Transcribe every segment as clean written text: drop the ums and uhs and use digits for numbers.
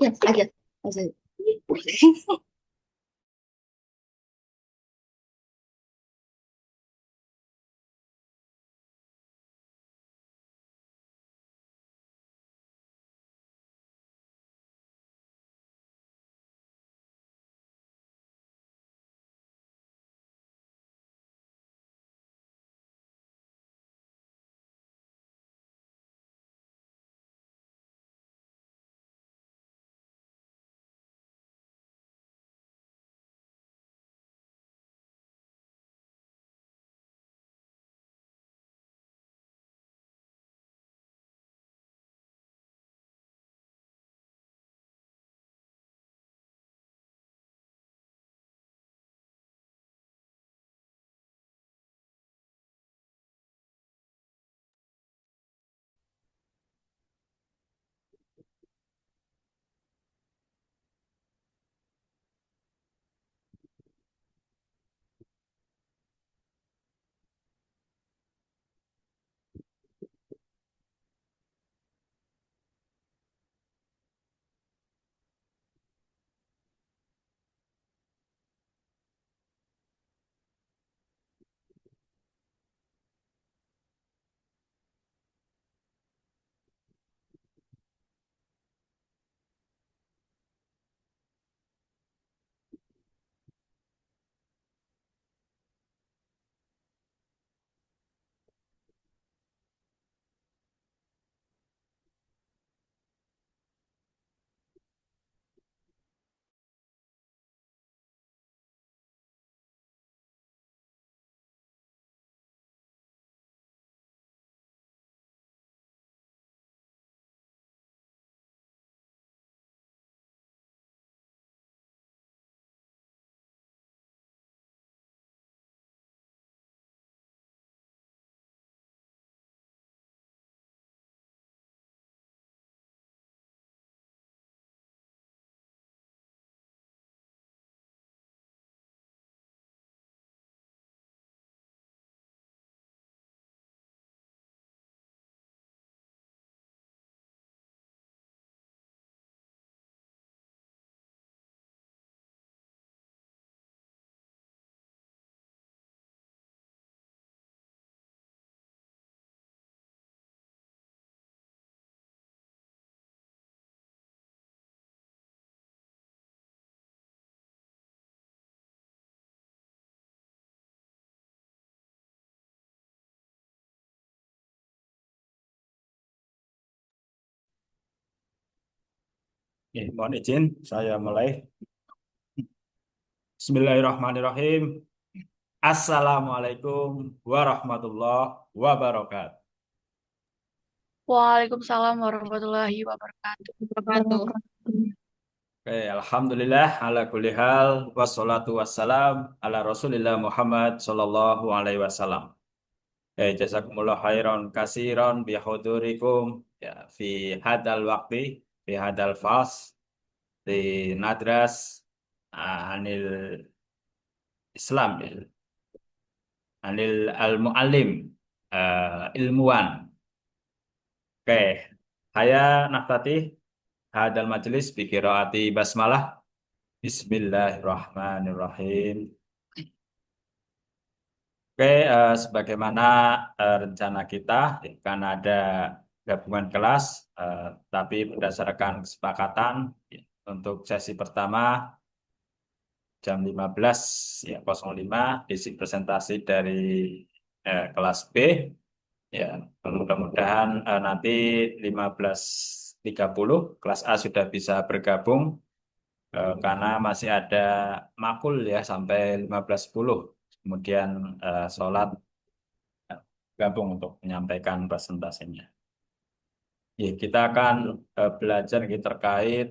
Ya, aja. Aja. Mohon izin, saya mulai. Bismillahirrahmanirrahim. Assalamualaikum warahmatullahi wabarakatuh. Waalaikumsalam warahmatullahi wabarakatuh. Wabarakatuh. Oke, Alhamdulillah ala kulli hal wassalatu wassalam ala Rasulillah Muhammad sallallahu alaihi wasallam. Jazakumullah khairan kasiran bihudurikum ya fi hadal waqti fi hadal fas di nadras anil Islam ya. Anil al-muallim ilmuwan. Oke, saya Naftati hadal majelis bi qiraati basmalah. Bismillahirrahmanirrahim. Oke, sebagaimana rencana kita, kan ada gabungan kelas, eh, tapi berdasarkan kesepakatan untuk sesi pertama jam 15 ya 05 isi presentasi dari kelas B. Ya, mudah-mudahan nanti 15.30 kelas A sudah bisa bergabung karena masih ada makul ya sampai 15.10. Kemudian sholat gabung untuk menyampaikan presentasinya. Ya, kita akan belajar terkait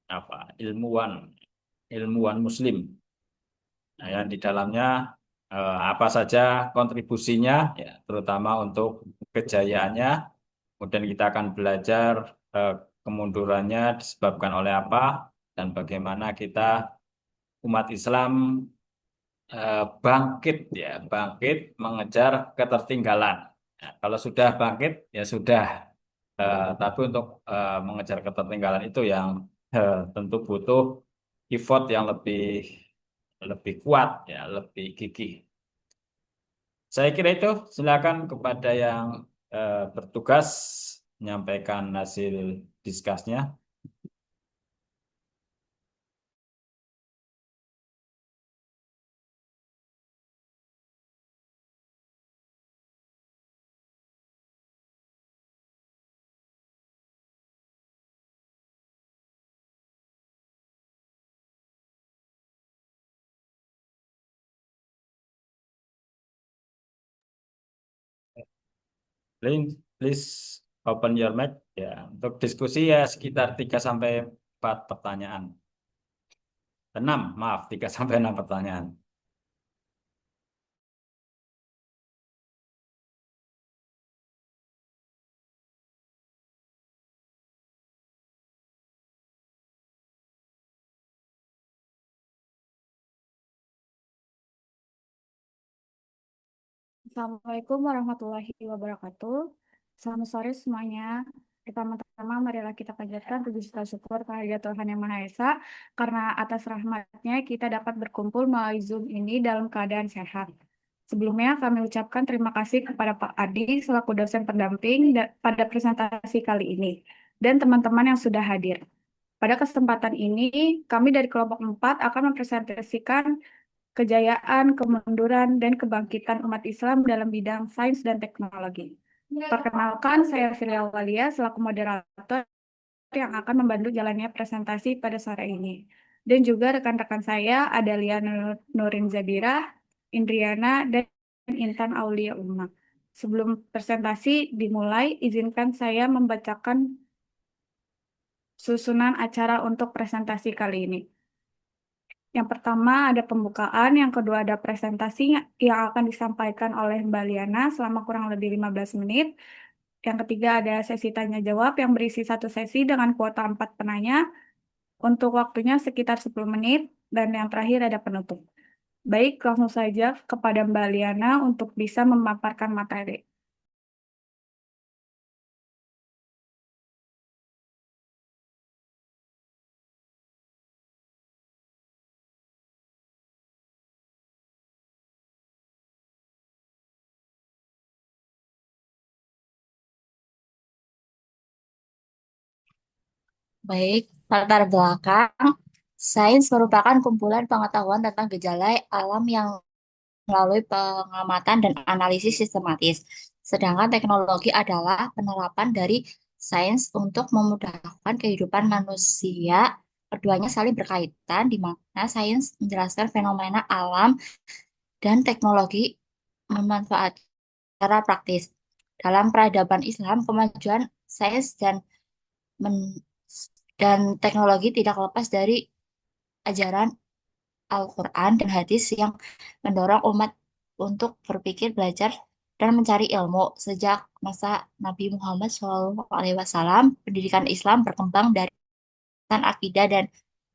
apa ilmuwan Muslim. Nah, yang di dalamnya apa saja kontribusinya, ya, terutama untuk kejayaannya. Kemudian kita akan belajar eh, kemundurannya disebabkan oleh apa dan bagaimana kita umat Islam bangkit mengejar ketertinggalan. Nah, kalau sudah bangkit ya sudah. Tapi untuk mengejar ketertinggalan itu yang tentu butuh effort yang lebih lebih kuat ya, lebih gigih. Saya kira itu, silakan kepada yang bertugas menyampaikan hasil diskusnya. Please open your mic ya. Untuk diskusi ya sekitar 3 sampai 4 pertanyaan. 6, maaf, 3 sampai 6 pertanyaan. Assalamualaikum warahmatullahi wabarakatuh. Selamat sore semuanya. Pertama-tama marilah kita panjatkan puji serta syukur kehadirat Tuhan Yang Maha Esa karena atas rahmatnya kita dapat berkumpul melalui Zoom ini dalam keadaan sehat. Sebelumnya kami ucapkan terima kasih kepada Pak Adi selaku dosen pendamping pada presentasi kali ini dan teman-teman yang sudah hadir. Pada kesempatan ini, kami dari kelompok 4 akan mempresentasikan kejayaan, kemunduran, dan kebangkitan umat Islam dalam bidang sains dan teknologi. Perkenalkan, saya Filia Walia selaku moderator yang akan membantu jalannya presentasi pada sore ini. Dan juga rekan-rekan saya ada Nurin Zabira, Indriana, dan Intan Aulia Uma. Sebelum presentasi dimulai, izinkan saya membacakan susunan acara untuk presentasi kali ini. Yang pertama ada pembukaan, yang kedua ada presentasi yang akan disampaikan oleh Mbak Liana selama kurang lebih 15 menit. Yang ketiga ada sesi tanya jawab yang berisi satu sesi dengan kuota 4 penanya untuk waktunya sekitar 10 menit. Dan yang terakhir ada penutup. Baik, langsung saja kepada Mbak Liana untuk bisa memaparkan materi. Baik, latar belakang. Sains merupakan kumpulan pengetahuan tentang gejala alam yang melalui pengamatan dan analisis sistematis. Sedangkan teknologi adalah penerapan dari sains untuk memudahkan kehidupan manusia. Keduanya saling berkaitan, di mana sains menjelaskan fenomena alam dan teknologi memanfaatkan secara praktis. Dalam peradaban Islam, kemajuan sains men- dan teknologi tidak lepas dari ajaran Al-Quran dan hadis yang mendorong umat untuk berpikir, belajar, dan mencari ilmu. Sejak masa Nabi Muhammad SAW, pendidikan Islam berkembang dari akidah dan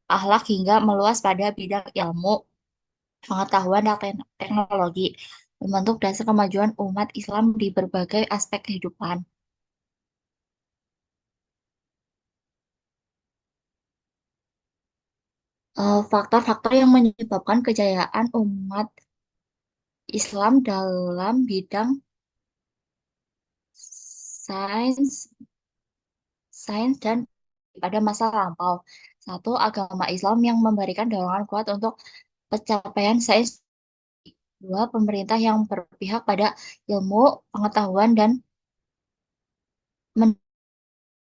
akhlak hingga meluas pada bidang ilmu, pengetahuan, dan teknologi, membentuk dasar kemajuan umat Islam di berbagai aspek kehidupan. Faktor-faktor yang menyebabkan kejayaan umat Islam dalam bidang sains, sains dan pada masa lampau. Satu, agama Islam yang memberikan dorongan kuat untuk pencapaian sains. Dua, pemerintah yang berpihak pada ilmu, pengetahuan, dan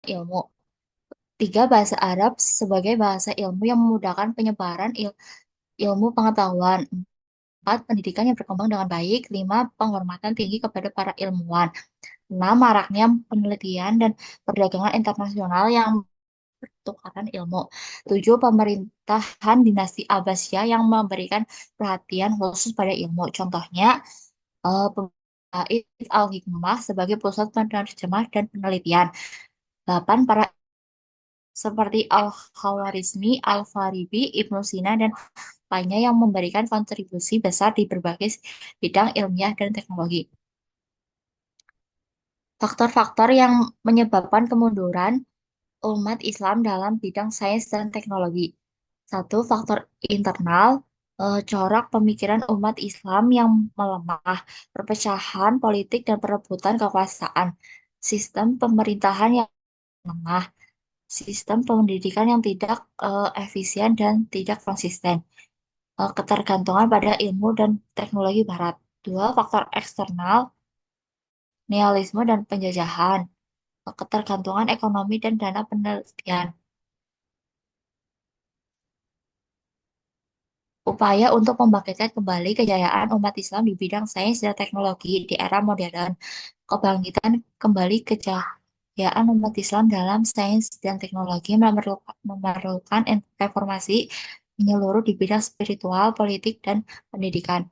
ilmu. Tiga, bahasa Arab sebagai bahasa ilmu yang memudahkan penyebaran ilmu pengetahuan. Empat, pendidikan yang berkembang dengan baik. Lima, penghormatan tinggi kepada para ilmuwan. Enam, maraknya penelitian dan perdagangan internasional yang pertukaran ilmu. Tujuh, pemerintahan dinasti Abbasiyah yang memberikan perhatian khusus pada ilmu. Contohnya, Bait Al-Hikmah sebagai pusat penerjemah dan penelitian. Delapan, para seperti Al-Khawarizmi, Al-Farabi, Ibnu Sina, dan lainnya yang memberikan kontribusi besar di berbagai bidang ilmiah dan teknologi. Faktor-faktor yang menyebabkan kemunduran umat Islam dalam bidang sains dan teknologi. Satu, faktor internal, corak pemikiran umat Islam yang melemah, perpecahan politik dan perebutan kekuasaan, sistem pemerintahan yang lemah, sistem pendidikan yang tidak efisien dan tidak konsisten, ketergantungan pada ilmu dan teknologi Barat. Dua, faktor eksternal, neoliberalisme dan penjajahan, ketergantungan ekonomi dan dana penelitian. Upaya untuk membangkitkan kembali kejayaan umat Islam di bidang sains dan teknologi di era modern. Kebangkitan kembali kejayaan umat Islam dalam sains dan teknologi memerlukan reformasi menyeluruh di bidang spiritual, politik, dan pendidikan.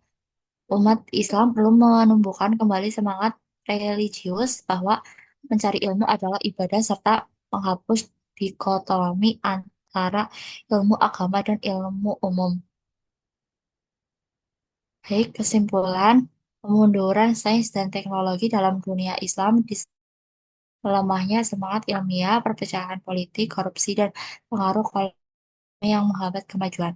Umat Islam perlu menumbuhkan kembali semangat religius bahwa mencari ilmu adalah ibadah serta menghapus dikotomi antara ilmu agama dan ilmu umum. Baik, kesimpulan, kemunduran sains dan teknologi dalam dunia Islam melemahnya semangat ilmiah, perpecahan politik, korupsi, dan pengaruh kolonial yang menghambat kemajuan.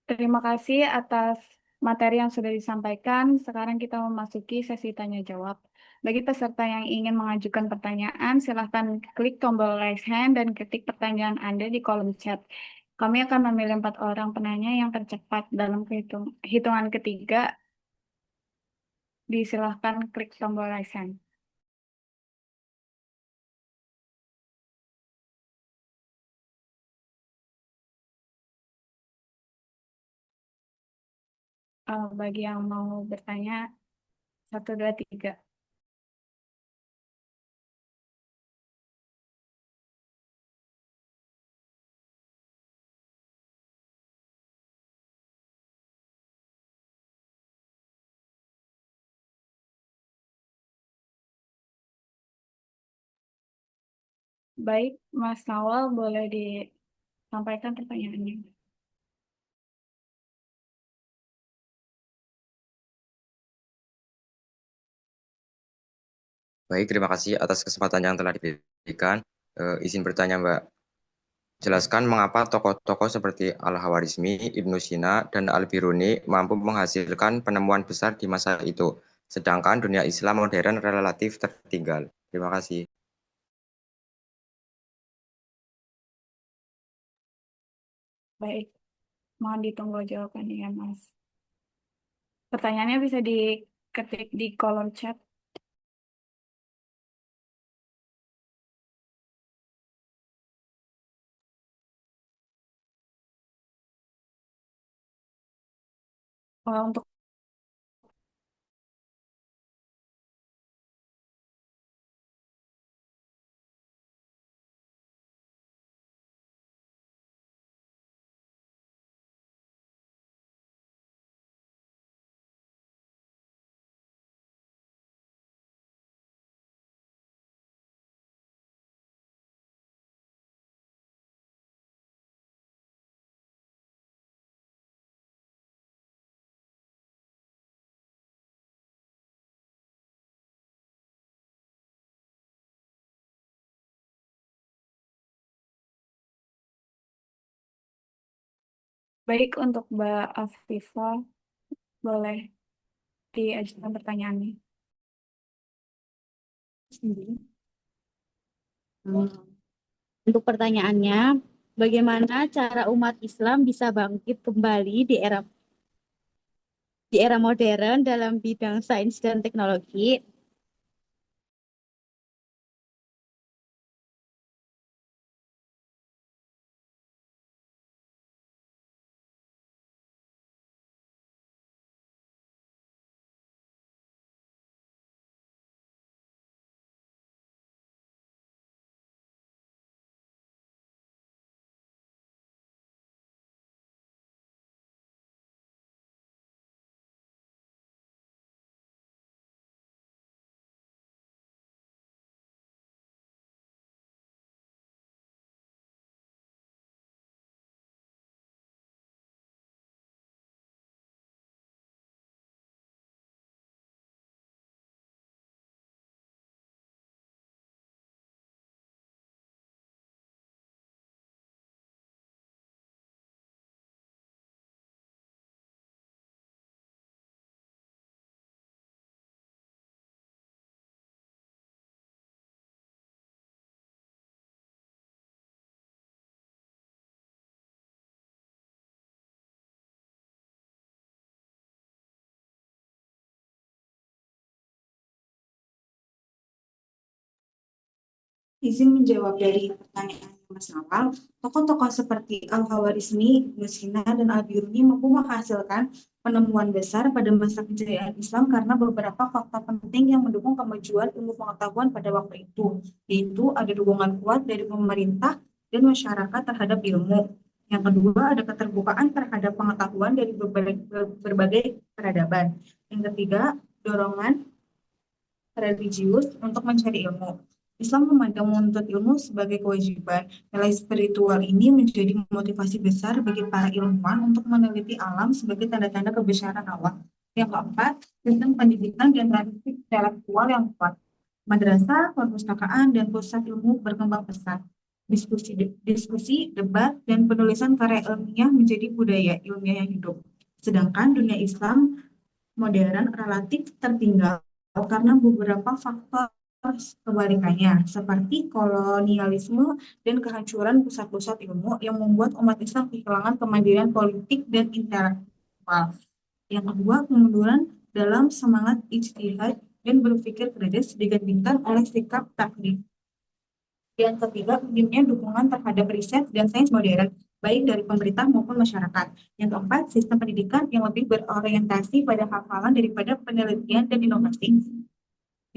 Terima kasih atas materi yang sudah disampaikan. Sekarang kita memasuki sesi tanya jawab. Bagi peserta yang ingin mengajukan pertanyaan, silahkan klik tombol raise hand dan ketik pertanyaan Anda di kolom chat. Kami akan memilih 4 orang penanya yang tercepat dalam hitungan ketiga. Disilahkan klik tombol raise hand. Bagi yang mau bertanya, 1, 2, 3. Baik, Mas Nawal boleh disampaikan pertanyaannya. Baik, terima kasih atas kesempatan yang telah diberikan. Izin bertanya, Mbak. Jelaskan mengapa tokoh-tokoh seperti Al-Hawarizmi, Ibnu Sina, dan Al-Biruni mampu menghasilkan penemuan besar di masa itu, sedangkan dunia Islam modern relatif tertinggal. Terima kasih. Baik, mohon ditunggu jawabannya ya, Mas. Pertanyaannya bisa diketik di kolom chat. Untuk baik untuk Mbak Afifah, boleh diajukan pertanyaannya. Hmm. Untuk pertanyaannya, bagaimana cara umat Islam bisa bangkit kembali di era modern dalam bidang sains dan teknologi? izin menjawab dari pertanyaan Mas Nawal. Tokoh-tokoh seperti Al-Khawarizmi, Ibnu Sina, dan Al-Biruni mampu menghasilkan penemuan besar pada masa kejayaan Islam karena beberapa faktor penting yang mendukung kemajuan ilmu pengetahuan pada waktu itu, yaitu ada dukungan kuat dari pemerintah dan masyarakat terhadap ilmu. Yang kedua, ada keterbukaan terhadap pengetahuan dari berbagai peradaban. Yang ketiga, dorongan religius untuk mencari ilmu. Islam memandang menuntut ilmu sebagai kewajiban. Nilai spiritual ini menjadi motivasi besar bagi para ilmuwan untuk meneliti alam sebagai tanda-tanda kebesaran Allah. Yang keempat, sistem pendidikan dan tradisi intelektual yang kuat. Madrasah, perpustakaan, dan pusat ilmu berkembang pesat. Diskusi, debat, dan penulisan karya ilmiah menjadi budaya ilmiah yang hidup. Sedangkan dunia Islam modern relatif tertinggal karena beberapa faktor kebalikannya, seperti kolonialisme dan kehancuran pusat-pusat ilmu yang membuat umat Islam kehilangan kemandirian politik dan intelektual. Yang kedua, kemunduran dalam semangat ijtihad dan berpikir kritis digantikan oleh sikap taklid. Yang ketiga, minimnya dukungan terhadap riset dan sains modern, baik dari pemerintah maupun masyarakat. Yang keempat, sistem pendidikan yang lebih berorientasi pada hafalan daripada penelitian dan inovasi.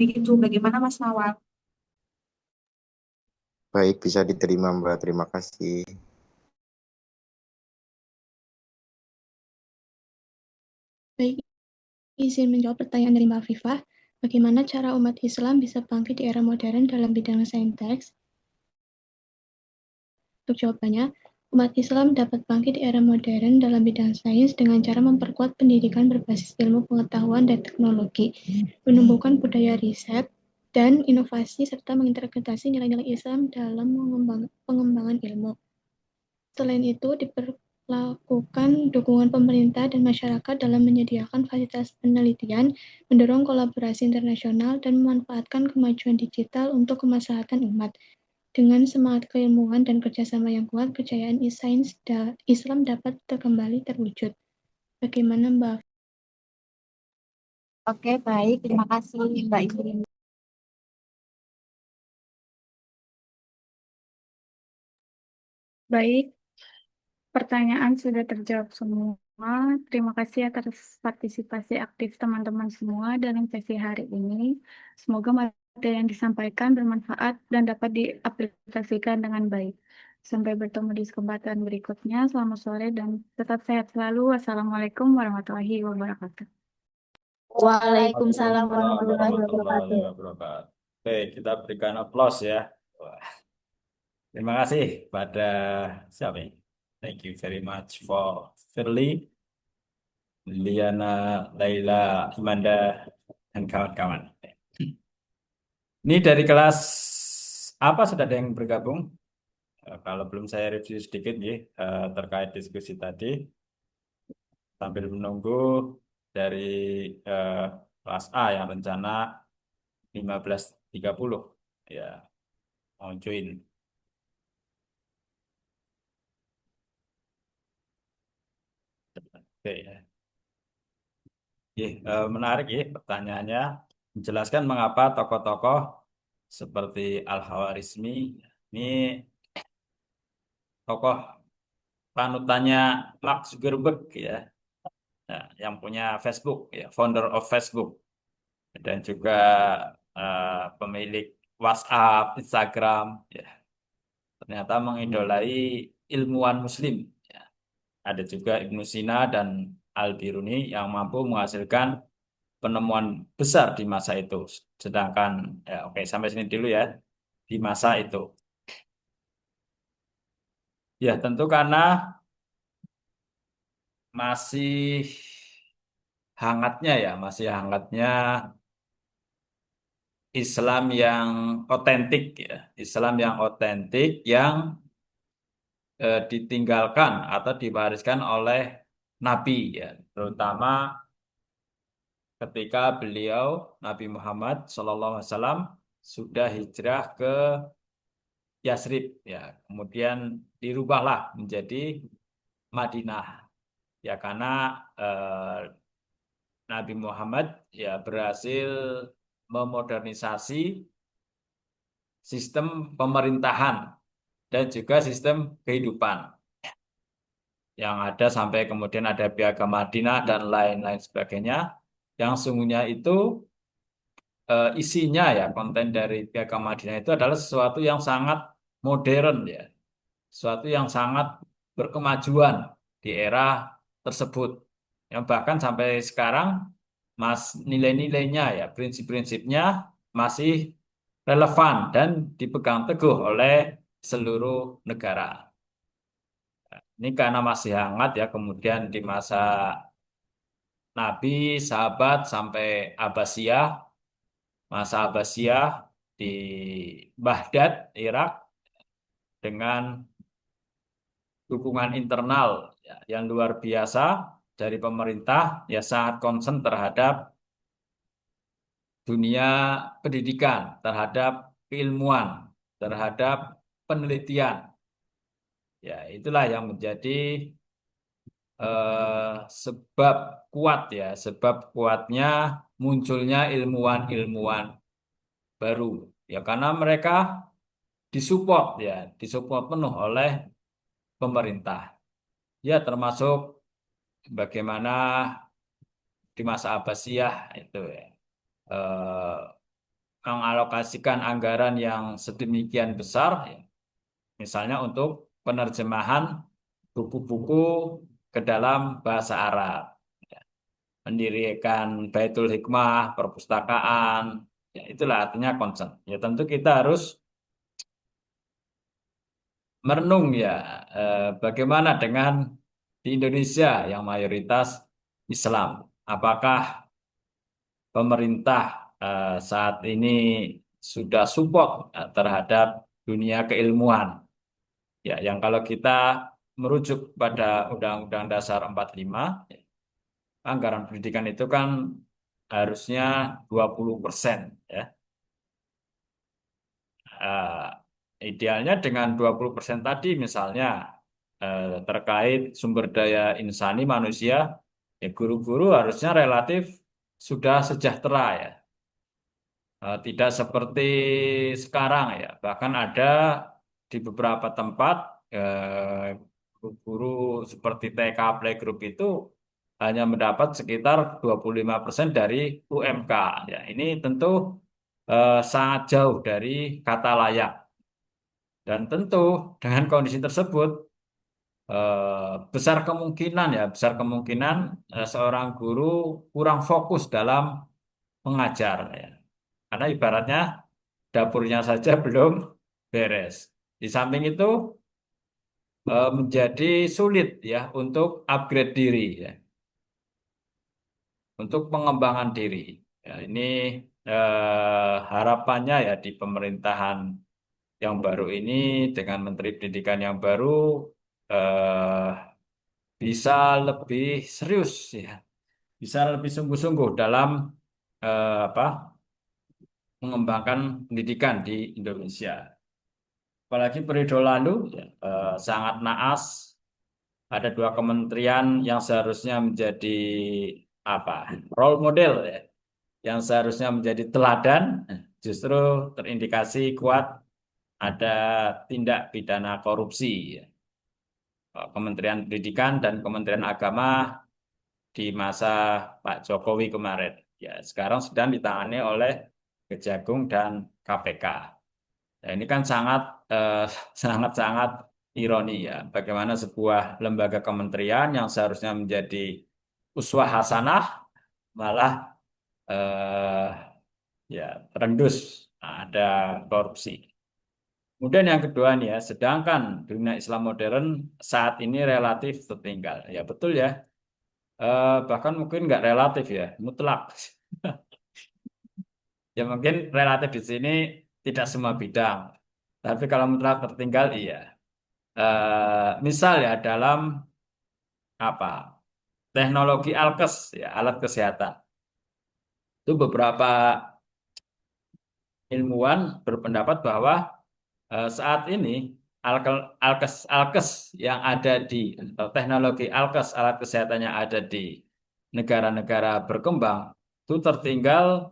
Begitu, bagaimana Mas Nawal? Baik, bisa diterima Mbak. Terima kasih. Baik, izin menjawab pertanyaan dari Mbak Afifah. Bagaimana cara umat Islam bisa bangkit di era modern dalam bidang saintek? Untuk jawabannya, umat Islam dapat bangkit di era modern dalam bidang sains dengan cara memperkuat pendidikan berbasis ilmu pengetahuan dan teknologi, menumbuhkan budaya riset dan inovasi, serta mengintegrasi nilai-nilai Islam dalam pengembangan ilmu. Selain itu, diperlakukan dukungan pemerintah dan masyarakat dalam menyediakan fasilitas penelitian, mendorong kolaborasi internasional, dan memanfaatkan kemajuan digital untuk kemaslahatan umat. Dengan semangat keilmuan dan kerjasama yang kuat, kejayaan sains Islam dapat kembali terwujud. Bagaimana Mbak? Oke, baik. Terima kasih, Mbak Indri. Baik, pertanyaan sudah terjawab semua. Terima kasih atas partisipasi aktif teman-teman semua dalam sesi hari ini. Semoga materi yang disampaikan bermanfaat dan dapat diaplikasikan dengan baik. Sampai bertemu di kesempatan berikutnya. Selamat sore dan tetap sehat selalu. Wassalamualaikum warahmatullahi wabarakatuh. Waalaikumsalam warahmatullahi wabarakatuh. wabarakatuh. Oke, kita berikan aplaus ya. Wah, terima kasih pada siapa ini? Thank you very much for Firly, Liana, Laila, Amanda, dan kawan-kawan. Ini dari kelas apa sudah ada yang bergabung? Kalau belum saya review sedikit nih terkait diskusi tadi, sambil menunggu dari eh, kelas A yang rencana 15.30 ya mau join. Oke ya. Menarik ya pertanyaannya. Menjelaskan mengapa tokoh-tokoh seperti Al-Khawarizmi ini tokoh panutannya Mark Zuckerberg ya, yang punya Facebook ya, founder of Facebook dan juga pemilik WhatsApp, Instagram ya, ternyata mengidolai ilmuwan Muslim. Ya. Ada juga Ibnu Sina dan Al-Biruni yang mampu menghasilkan penemuan besar di masa itu. Sedangkan, ya oke sampai sini dulu ya, di masa itu. Ya tentu karena masih masih hangatnya Islam yang otentik ya, Islam yang otentik yang ditinggalkan atau diwariskan oleh Nabi ya, terutama ketika beliau Nabi Muhammad SAW sudah hijrah ke Yasrib ya, kemudian dirubahlah menjadi Madinah ya karena eh, Nabi Muhammad ya berhasil memodernisasi sistem pemerintahan dan juga sistem kehidupan yang ada sampai kemudian ada Piagam Madinah dan lain-lain sebagainya yang sungguhnya itu isinya ya konten dari Piagam Madinah itu adalah sesuatu yang sangat modern ya, sesuatu yang sangat berkemajuan di era tersebut yang bahkan sampai sekarang nilai-nilainya ya prinsip-prinsipnya masih relevan dan dipegang teguh oleh seluruh negara. Ini karena masih hangat ya, kemudian di masa Nabi, sahabat sampai Abbasiyah, masa Abbasiyah di Baghdad, Irak dengan dukungan internal ya, yang luar biasa dari pemerintah ya sangat concern terhadap dunia pendidikan, terhadap keilmuan, terhadap penelitian. Ya, itulah yang menjadi sebab kuat ya, sebab kuatnya munculnya ilmuwan-ilmuwan baru. Ya, karena mereka disupport ya, disupport penuh oleh pemerintah. Ya, termasuk bagaimana di masa Abbasiyah itu ya, eh, mengalokasikan anggaran yang sedemikian besar, ya, misalnya untuk penerjemahan buku-buku ke dalam bahasa Arab, ya, mendirikan Baitul Hikmah, perpustakaan, ya itulah artinya concern. Ya tentu kita harus merenung ya bagaimana dengan di Indonesia yang mayoritas Islam. Apakah pemerintah saat ini sudah support terhadap dunia keilmuan? Ya, yang kalau kita merujuk pada Undang-Undang Dasar 45, anggaran pendidikan itu kan harusnya 20%, ya. Idealnya dengan 20% tadi misalnya terkait sumber daya insani manusia, ya guru-guru harusnya relatif sudah sejahtera ya. Tidak seperti sekarang ya. Bahkan ada di beberapa tempat guru-guru seperti TK Playgroup itu hanya mendapat sekitar 25% dari UMK. Ya, ini tentu sangat jauh dari kata layak. Dan tentu dengan kondisi tersebut besar kemungkinan seorang guru kurang fokus dalam mengajar ya. Karena ibaratnya dapurnya saja belum beres. Di samping itu menjadi sulit ya untuk upgrade diri ya, untuk pengembangan diri. Ya, ini harapannya ya di pemerintahan yang baru ini dengan Menteri Pendidikan yang baru eh, bisa lebih serius ya, bisa lebih sungguh-sungguh dalam apa mengembangkan pendidikan di Indonesia. Apalagi periode lalu ya, sangat naas. Ada dua kementerian yang seharusnya menjadi apa role model ya, yang seharusnya menjadi teladan, justru terindikasi kuat ada tindak pidana korupsi. Ya. Kementerian Pendidikan dan Kementerian Agama di masa Pak Jokowi kemarin. Ya, sekarang sedang ditangani oleh Kejagung dan KPK. Nah, ini kan sangat-sangat ironi ya, bagaimana sebuah lembaga kementerian yang seharusnya menjadi uswah hasanah malah eh, ya terendus ada korupsi. Kemudian yang kedua nih ya, sedangkan dunia Islam modern saat ini relatif tertinggal. Ya betul ya, bahkan mungkin nggak relatif ya, mutlak. Ya mungkin relatif di sini tidak semua bidang. Tapi kalau mutlak tertinggal iya. Misal ya dalam apa teknologi alkes ya alat kesehatan itu beberapa ilmuwan berpendapat bahwa saat ini alkes yang ada di atau teknologi alkes alat kesehatan yang ada di negara-negara berkembang itu tertinggal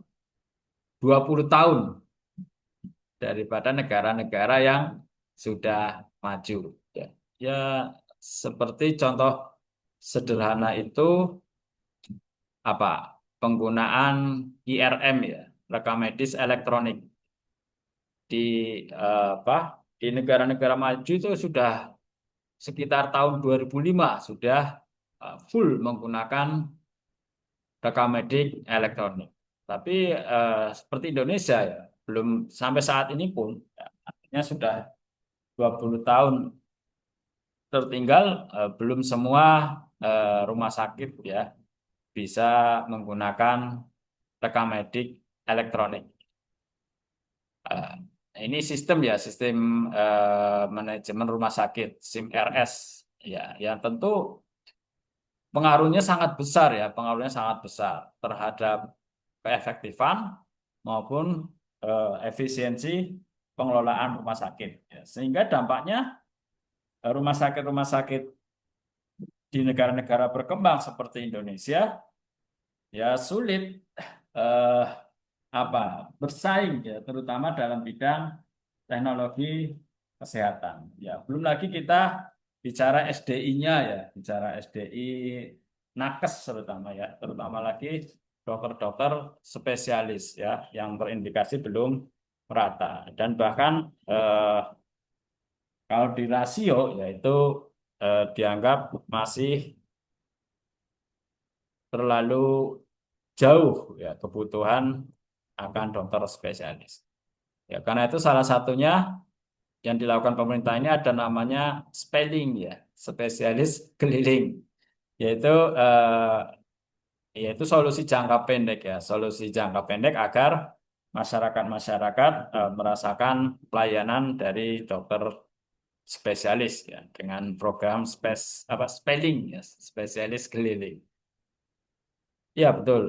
20 tahun daripada negara-negara yang sudah maju. Ya, ya seperti contoh sederhana itu apa? Penggunaan IRM ya, rekam medis elektronik di apa? Di negara-negara maju itu sudah sekitar tahun 2005 sudah full menggunakan rekam medik elektronik. Tapi seperti Indonesia ya, belum sampai saat ini pun ya, artinya sudah 20 tahun tertinggal, belum semua rumah sakit ya bisa menggunakan rekam medik elektronik. Eh, ini sistem ya, sistem manajemen rumah sakit, SIM RS ya, yang tentu pengaruhnya sangat besar ya, pengaruhnya sangat besar terhadap keefektifan maupun efisiensi pengelolaan rumah sakit. Ya, sehingga dampaknya rumah sakit di negara-negara berkembang seperti Indonesia ya sulit eh, apa bersaing ya, terutama dalam bidang teknologi kesehatan. Ya, belum lagi kita bicara SDI-nya ya, bicara SDI nakes terutama ya, terutama lagi dokter-dokter spesialis ya yang terindikasi belum merata dan bahkan kalau di rasio yaitu dianggap masih terlalu jauh ya kebutuhan akan dokter spesialis. Ya, karena itu salah satunya yang dilakukan pemerintah ini ada namanya spelling ya, spesialis keliling, yaitu eh, yaitu solusi jangka pendek ya, solusi jangka pendek agar masyarakat-masyarakat merasakan pelayanan dari dokter spesialis ya dengan program spelling ya, spesialis keliling. Ya betul,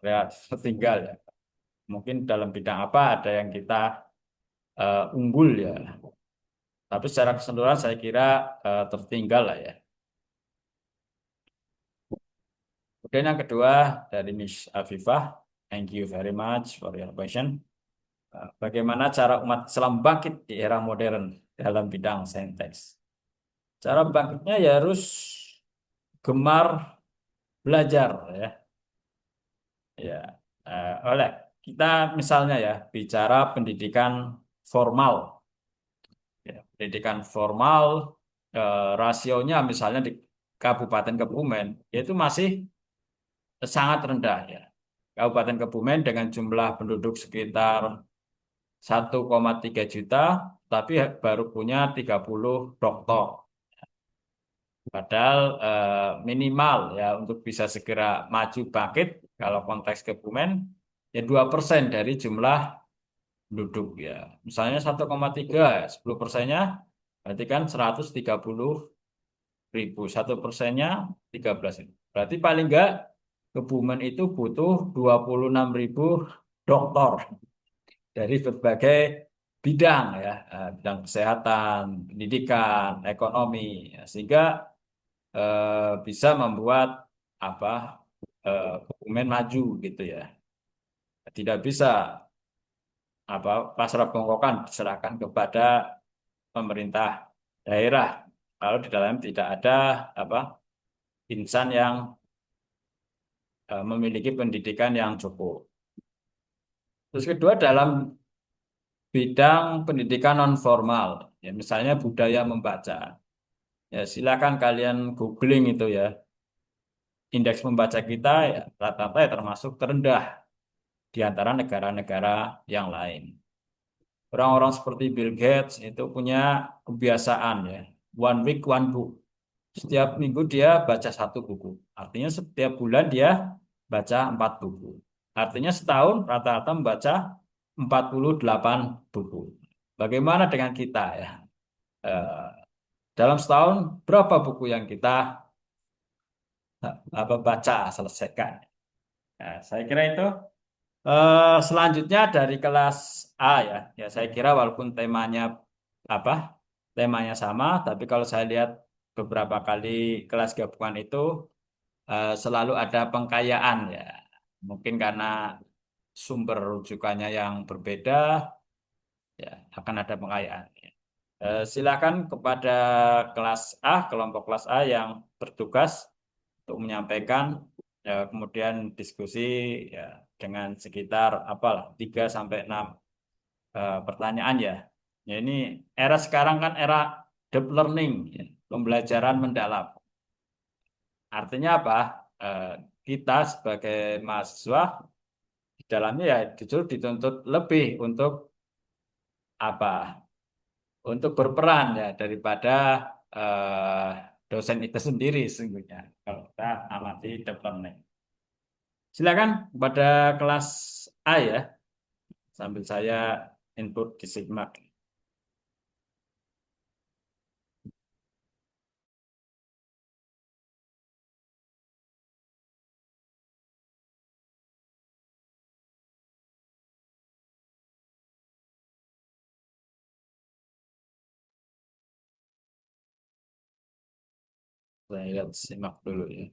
ya tertinggal ya. Mungkin dalam bidang apa ada yang kita unggul ya. Tapi secara keseluruhan saya kira tertinggal lah ya. Kemudian yang kedua dari Miss Afifah, thank you very much for your question. Bagaimana cara umat Islam bangkit di era modern dalam bidang saintek? Cara bangkitnya ya harus gemar belajar ya. Ya, oleh kita misalnya ya bicara pendidikan formal. Ya, pendidikan formal rasionya misalnya di Kabupaten Kebumen itu masih sangat rendah ya. Kabupaten Kebumen dengan jumlah penduduk sekitar 1,3 juta, tapi baru punya 30 doktor. Padahal minimal ya untuk bisa segera maju bangkit kalau konteks Kebumen ya 2% dari jumlah penduduk ya. Misalnya 1,3, 10%-nya berarti kan 130.000, 1%-nya 13.000. Berarti paling enggak Kebumen itu butuh 26.000 dokter dari berbagai bidang ya, bidang kesehatan, pendidikan, ekonomi, ya. Sehingga bisa membuat apa Kebumen maju gitu ya. Tidak bisa apa pasrah bongkokan diserahkan kepada pemerintah daerah kalau di dalam tidak ada apa insan yang memiliki pendidikan yang cukup. Terus kedua dalam bidang pendidikan non formal, ya misalnya budaya membaca. Ya silakan kalian googling itu ya. Indeks membaca kita ya rata-rata ya termasuk terendah di antara negara-negara yang lain. Orang-orang seperti Bill Gates itu punya kebiasaan ya, one week one book. Setiap minggu dia baca satu buku. Artinya setiap bulan dia baca 4 buku. Artinya setahun rata-rata membaca 48 buku. Bagaimana dengan kita ya? Eh, dalam setahun berapa buku yang kita baca selesaikan? Nah, saya kira itu. Selanjutnya dari kelas A ya. Ya saya kira walaupun temanya apa? Temanya sama, tapi kalau saya lihat beberapa kali kelas gabungan itu selalu ada pengkayaan ya. Mungkin karena sumber rujukannya yang berbeda ya akan ada pengayaan. Silakan kepada kelas A, kelompok kelas A yang bertugas untuk menyampaikan, kemudian diskusi ya dengan sekitar apalah 3 sampai 6 pertanyaan ya. Ya ini era sekarang kan era deep learning, ya, pembelajaran mendalam. Artinya apa? Eh, kita sebagai mahasiswa di dalamnya ya justru dituntut lebih untuk apa? Untuk berperan ya daripada dosen itu sendiri sesungguhnya kalau kita amati deep learning. Silakan pada kelas A ya, sambil saya input di Sigma. Saya lihat simak dulu ya.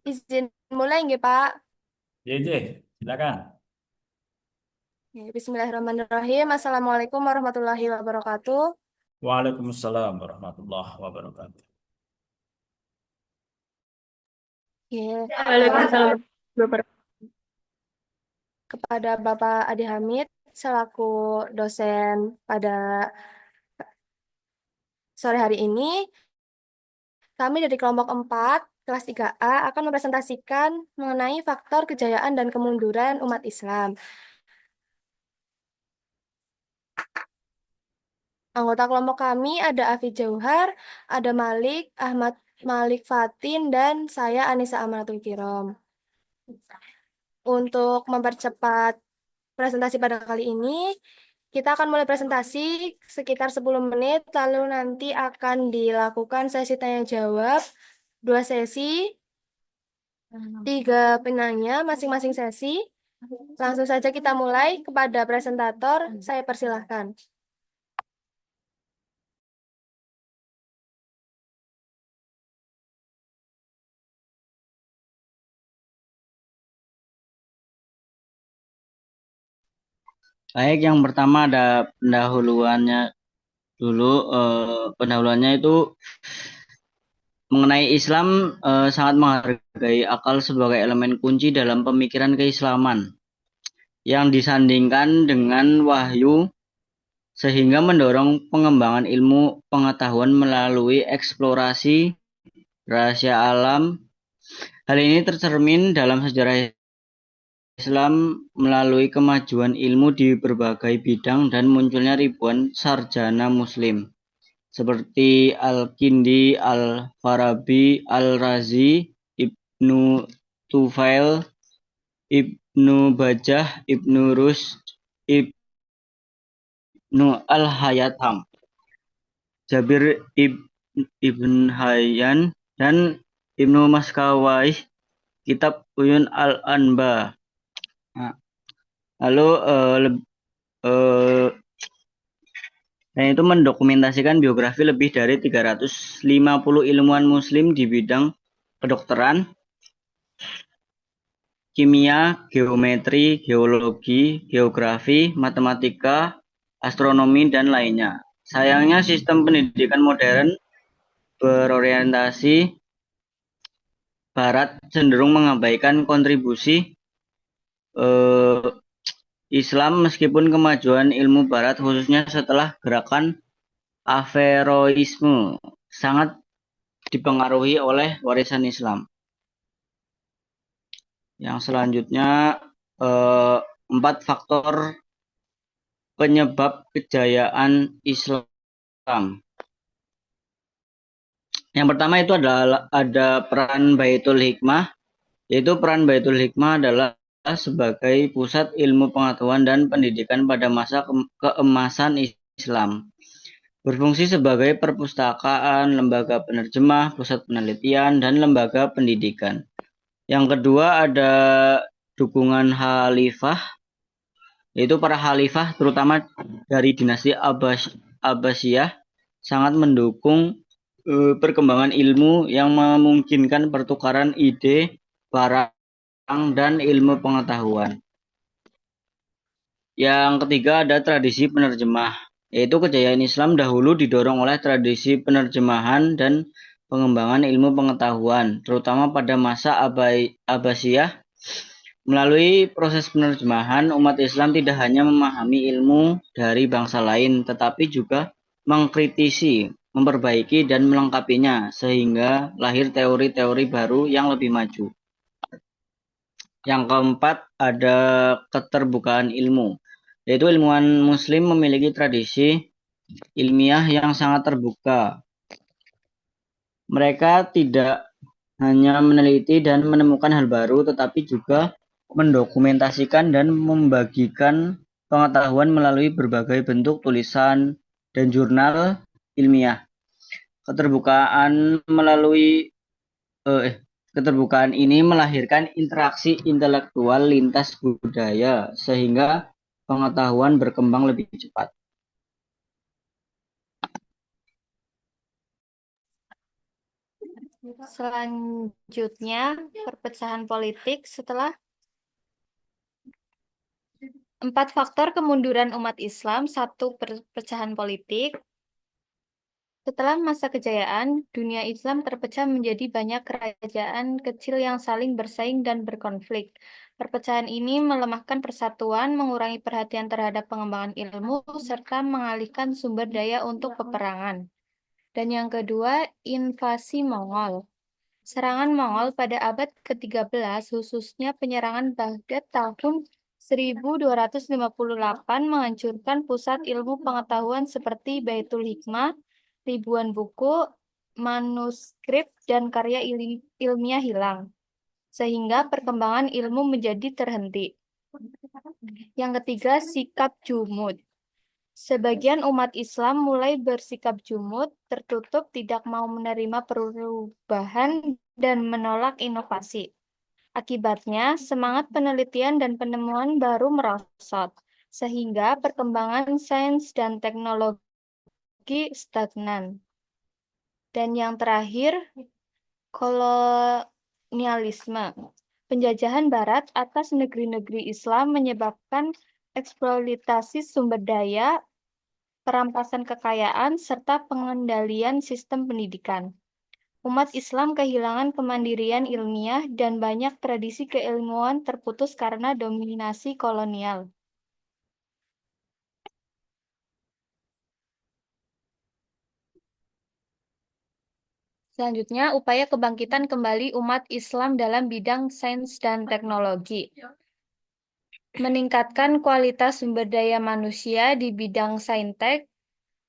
Izin mulai nggih, Pak? JJ, silakan. Ya, Bismillahirrahmanirrahim. Assalamualaikum warahmatullahi wabarakatuh. Waalaikumsalam warahmatullahi wabarakatuh. Ya, Waalaikumsalam. kepada Bapak Adi Hamid selaku dosen pada sore hari ini, kami dari kelompok 4 kelas 3A akan mempresentasikan mengenai faktor kejayaan dan kemunduran umat Islam. Anggota kelompok kami ada Afid Jauhar, ada Malik, Ahmad Malik Fatin, dan saya Anissa Amanatul Kirom. Untuk mempercepat presentasi pada kali ini, kita akan mulai presentasi sekitar 10 menit, lalu nanti akan dilakukan sesi tanya jawab, 2 sesi, 3 penanya masing-masing sesi. Langsung saja kita mulai. Kepada presentator, saya persilahkan. Baik, yang pertama ada pendahuluannya dulu. Pendahuluannya itu mengenai Islam sangat menghargai akal sebagai elemen kunci dalam pemikiran keislaman yang disandingkan dengan wahyu sehingga mendorong pengembangan ilmu pengetahuan melalui eksplorasi rahasia alam. Hal ini tercermin dalam sejarah Islam melalui kemajuan ilmu di berbagai bidang dan munculnya ribuan sarjana muslim seperti Al-Kindi, Al-Farabi, Al-Razi, Ibnu Tufail, Ibnu Bajah, Ibnu Rusd, Ibnu Al-Hayatham, Jabir Ibn Hayyan, dan Ibnu Maskawai, kitab Uyun Al-Anba. Nah, lalu dan itu mendokumentasikan biografi lebih dari 350 ilmuwan muslim di bidang kedokteran, kimia, geometri, geologi, geografi, matematika, astronomi, dan lainnya. Sayangnya sistem pendidikan modern berorientasi barat cenderung mengabaikan kontribusi Islam meskipun kemajuan ilmu barat khususnya setelah gerakan Averroisme sangat dipengaruhi oleh warisan Islam. Yang selanjutnya 4 faktor penyebab kejayaan Islam. Yang pertama itu adalah ada peran Baitul Hikmah, yaitu peran Baitul Hikmah adalah sebagai pusat ilmu pengetahuan dan pendidikan pada masa keemasan Islam. Berfungsi sebagai perpustakaan, lembaga penerjemah, pusat penelitian, dan lembaga pendidikan. Yang kedua ada dukungan khalifah, yaitu para khalifah terutama dari dinasti Abbasiyah sangat mendukung perkembangan ilmu yang memungkinkan pertukaran ide, barang, dan ilmu pengetahuan. Yang ketiga ada tradisi penerjemah, yaitu kejayaan Islam dahulu didorong oleh tradisi penerjemahan dan pengembangan ilmu pengetahuan, terutama pada masa Abbasiyah. Melalui proses penerjemahan, umat Islam tidak hanya memahami ilmu dari bangsa lain, tetapi juga mengkritisi, memperbaiki, dan melengkapinya, sehingga lahir teori-teori baru yang lebih maju. Yang keempat ada keterbukaan ilmu, yaitu ilmuwan muslim memiliki tradisi ilmiah yang sangat terbuka. Mereka tidak hanya meneliti dan menemukan hal baru, tetapi juga mendokumentasikan dan membagikan pengetahuan melalui berbagai bentuk tulisan dan jurnal ilmiah. Keterbukaan ini melahirkan interaksi intelektual lintas budaya sehingga pengetahuan berkembang lebih cepat. Selanjutnya, perpecahan politik setelah 4 faktor kemunduran umat Islam, 1 perpecahan politik. Setelah masa kejayaan, dunia Islam terpecah menjadi banyak kerajaan kecil yang saling bersaing dan berkonflik. Perpecahan ini melemahkan persatuan, mengurangi perhatian terhadap pengembangan ilmu, serta mengalihkan sumber daya untuk peperangan. Dan yang kedua, invasi Mongol. Serangan Mongol pada abad ke-13, khususnya penyerangan Baghdad tahun 1258 menghancurkan pusat ilmu pengetahuan seperti Baitul Hikmah, ribuan buku, manuskrip, dan karya ilmiah hilang, sehingga perkembangan ilmu menjadi terhenti. Yang ketiga, sikap jumud. Sebagian umat Islam mulai bersikap jumud, tertutup, tidak mau menerima perubahan, dan menolak inovasi. Akibatnya, semangat penelitian dan penemuan baru merosot, sehingga perkembangan sains dan teknologi stagnan. Dan yang terakhir, kolonialisme. Penjajahan Barat atas negeri-negeri Islam menyebabkan eksploitasi sumber daya, perampasan kekayaan, serta pengendalian sistem pendidikan. Umat Islam kehilangan kemandirian ilmiah dan banyak tradisi keilmuan terputus karena dominasi kolonial. Selanjutnya, upaya kebangkitan kembali umat Islam dalam bidang sains dan teknologi. Meningkatkan kualitas sumber daya manusia di bidang saintek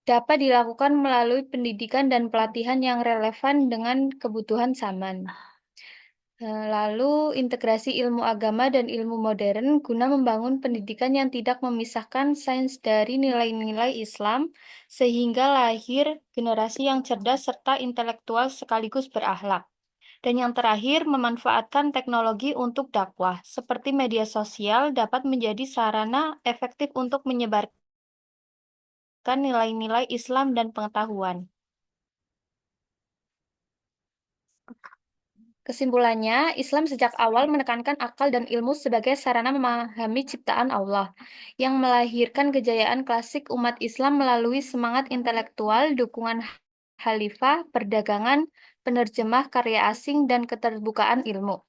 dapat dilakukan melalui pendidikan dan pelatihan yang relevan dengan kebutuhan zaman. Lalu, integrasi ilmu agama dan ilmu modern guna membangun pendidikan yang tidak memisahkan sains dari nilai-nilai Islam, sehingga lahir generasi yang cerdas serta intelektual sekaligus berakhlak. Dan yang terakhir, memanfaatkan teknologi untuk dakwah, seperti media sosial dapat menjadi sarana efektif untuk menyebarkan nilai-nilai Islam dan pengetahuan. Kesimpulannya, Islam sejak awal menekankan akal dan ilmu sebagai sarana memahami ciptaan Allah, yang melahirkan kejayaan klasik umat Islam melalui semangat intelektual, dukungan khalifah, perdagangan, penerjemah karya asing, dan keterbukaan ilmu.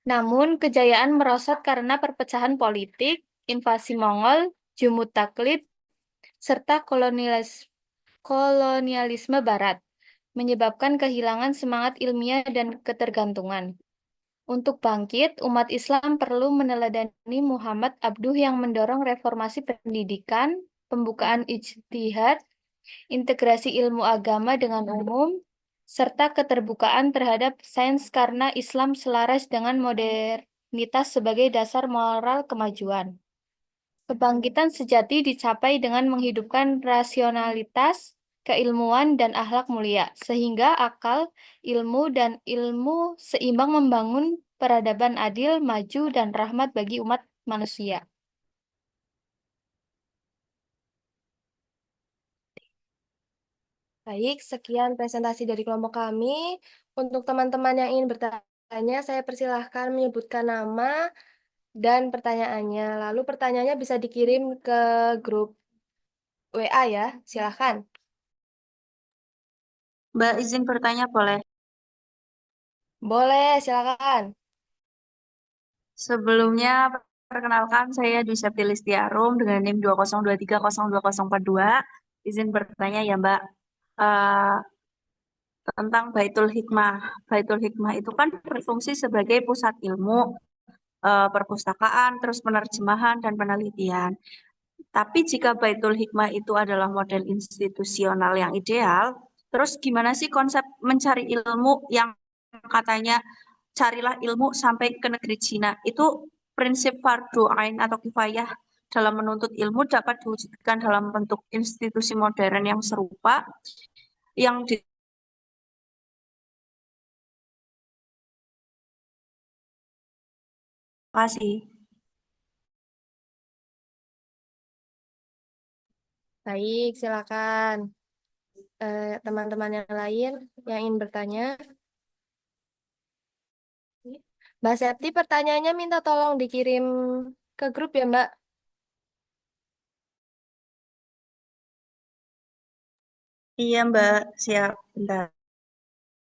Namun, kejayaan merosot karena perpecahan politik, invasi Mongol, jumud taklid, serta kolonialisme Barat, menyebabkan kehilangan semangat ilmiah dan ketergantungan. Untuk bangkit, umat Islam perlu meneladani Muhammad Abduh yang mendorong reformasi pendidikan, pembukaan ijtihad, integrasi ilmu agama dengan umum, serta keterbukaan terhadap sains karena Islam selaras dengan modernitas sebagai dasar moral kemajuan. Kebangkitan sejati dicapai dengan menghidupkan rasionalitas, keilmuan, dan akhlak mulia, sehingga akal, ilmu, dan ilmu seimbang membangun peradaban adil, maju, dan rahmat bagi umat manusia. Baik, sekian presentasi dari kelompok kami. Untuk teman-teman yang ingin bertanya, saya persilahkan menyebutkan nama dan pertanyaannya. Lalu pertanyaannya bisa dikirim ke grup WA ya, silahkan. Mbak izin bertanya boleh? Boleh, silakan. Sebelumnya perkenalkan saya Dwi Listiarum dengan NIM 202302042. Izin bertanya ya Mbak. Eh, tentang Baitul Hikmah. Baitul Hikmah itu kan berfungsi sebagai pusat ilmu, perpustakaan, terus penerjemahan dan penelitian. Tapi jika Baitul Hikmah itu adalah model institusional yang ideal, terus gimana sih konsep mencari ilmu yang katanya carilah ilmu sampai ke negeri Cina? Itu prinsip fardu ain atau kifayah dalam menuntut ilmu dapat diwujudkan dalam bentuk institusi modern yang serupa yang dikasih. Baik, silakan. teman-teman yang lain yang ingin bertanya. Mbak Septi, pertanyaannya minta tolong dikirim ke grup ya, Mbak. Iya, Mbak. Siap. Bentar.